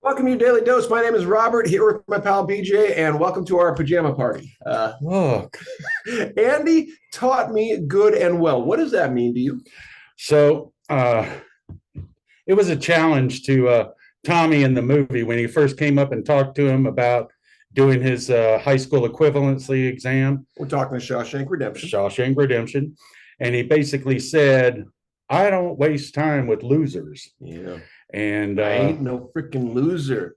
Welcome to your Daily Dose. My name is Robert, here with my pal BJ, and welcome to our pajama party. Oh, Andy taught me good and well. What does that mean to you? so it was a challenge to Tommy in the movie when he first came up and talked to him about doing his high school equivalency exam, We're talking to Shawshank Redemption. Shawshank Redemption. And he basically said, I don't waste time with losers. Yeah, And I ain't no freaking loser,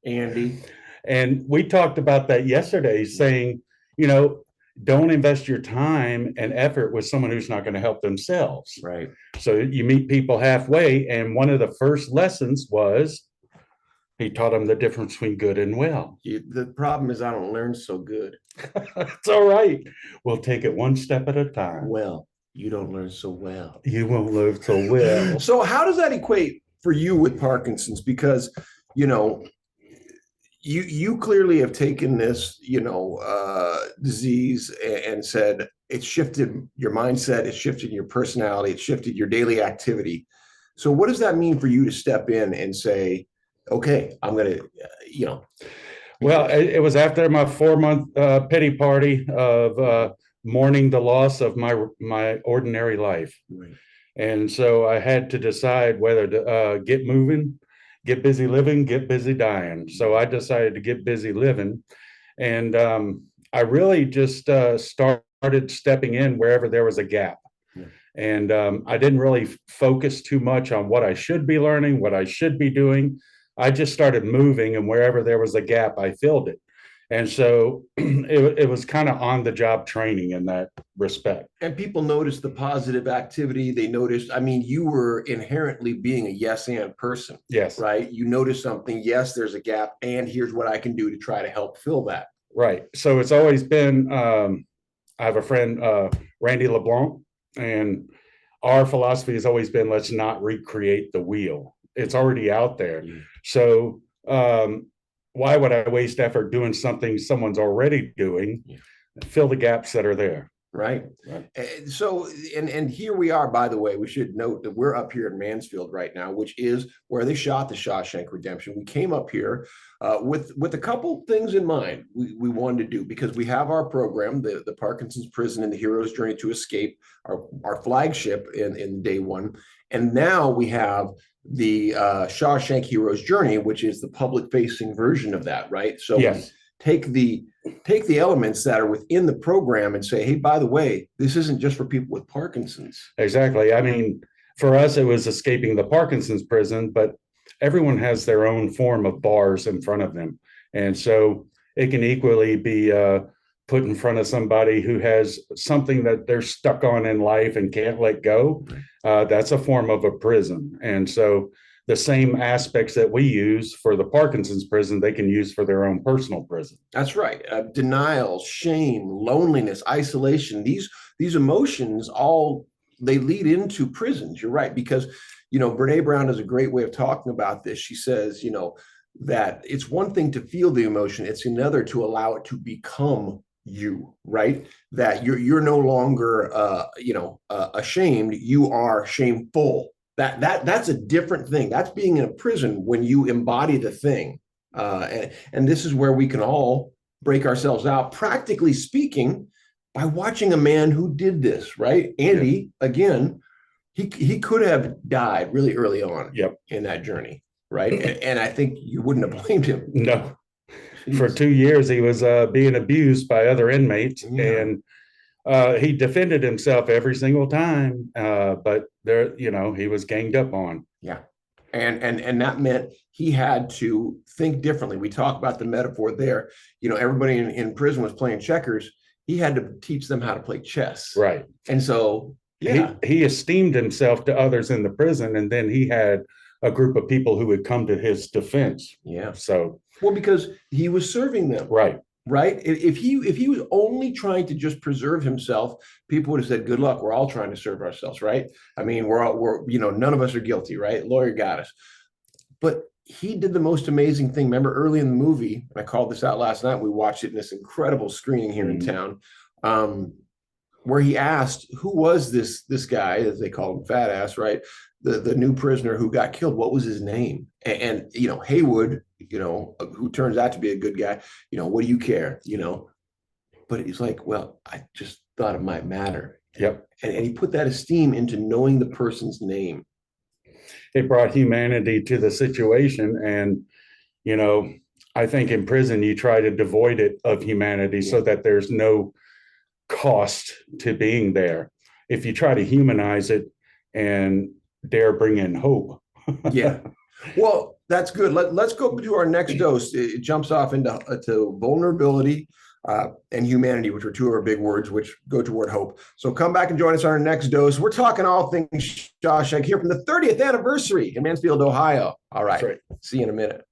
Andy. And we talked about that yesterday, saying, you know, don't invest your time and effort with someone who's not going to help themselves. Right. So you meet people halfway. And one of the first lessons was he taught them the difference between good and well. The problem is I don't learn so good. It's all right. We'll take it one step at a time. Well, you don't learn so well. You won't live so well. So how does that equate for you with Parkinson's? Because, you know, you clearly have taken this disease and said it shifted your mindset, it shifted your personality, it shifted your daily activity. So what does that mean for you to step in and say, okay, I'm gonna you know Well, it was after my 4 month pity party of mourning the loss of my ordinary life. Right. And so I had to decide whether to get moving, get busy living, get busy dying. So I decided to get busy living. And I really just started stepping in wherever there was a gap. Yeah. And I didn't really focus too much on what I should be learning, what I should be doing. I just started moving, and wherever there was a gap, I filled it. And so it was kind of on the job training in that respect. And people noticed the positive activity. They noticed, I mean, you were inherently being a yes and person, Yes. right? You noticed something, yes, there's a gap, and here's what I can do to try to help fill that. Right. So it's always been, I have a friend, Randy LeBlanc, and our philosophy has always been let's not recreate the wheel. It's already out there. Yeah. So why would I waste effort doing something someone's already doing? Yeah. Fill the gaps that are there. Right. So, and here we are, by the way, we should note that we're up here in Mansfield right now, which is where they shot the Shawshank Redemption. We came up here with a couple things in mind we wanted to do because we have our program, the Parkinson's Prison and the Hero's Journey to Escape, our flagship in day one. And now we have the Shawshank Hero's Journey, which is the public facing version of that, right? So Yes. take the elements that are within the program and say, hey, by the way, this isn't just for people with Parkinson's. Exactly. I mean, for us, it was escaping the Parkinson's prison, but everyone has their own form of bars in front of them. And so it can equally be put in front of somebody who has something that they're stuck on in life and can't let go. That's a form of a prison. And so the same aspects that we use for the Parkinson's prison, they can use for their own personal prison. That's right. Denial, shame, loneliness, isolation, these emotions all they lead into prisons. You're right. Because, Brene Brown has a great way of talking about this. She says, that it's one thing to feel the emotion. It's another to allow it to become you, right? That you're no longer, ashamed. You are shameful. That's a different thing. That's being in a prison when you embody the thing. And this is where we can all break ourselves out, practically speaking, by watching a man who did this, right? Andy, again, he could have died really early on in that journey, right? And I think you wouldn't have blamed him. No. Jeez. For 2 years, he was being abused by other inmates, and he defended himself every single time, but he was ganged up on. Yeah. And that meant he had to think differently. We talk about the metaphor there. Everybody in prison was playing checkers. He had to teach them how to play chess. Right. And so, he esteemed himself to others in the prison, and then he had a group of people who would come to his defense. Yeah. So, well, because he was serving them. Right. Right. If he was only trying to just preserve himself, people would have said, good luck. We're all trying to serve ourselves. Right. I mean, we're none of us are guilty. Right. Lawyer got us. But he did the most amazing thing. Remember early in the movie, and I called this out last night. We watched it in this incredible screening here in town, where he asked, who was this guy, as they call him, fat ass, right? the new prisoner who got killed, what was his name? And you know, Haywood, you know, who turns out to be a good guy, you know, what do you care? You know, but he's like, well, I just thought it might matter. Yep. And he put that esteem into knowing the person's name. It brought humanity to the situation. And, you know, I think in prison, you try to devoid it of humanity so that there's no cost to being there. If you try to humanize it and dare bring in hope. Yeah. Well, that's good. Let's go to our next dose. It jumps off into to vulnerability and humanity, which are two of our big words, which go toward hope. So come back and join us on our next dose. We're talking all things Shawshank here from the 30th anniversary in Mansfield, Ohio. All right. See you in a minute.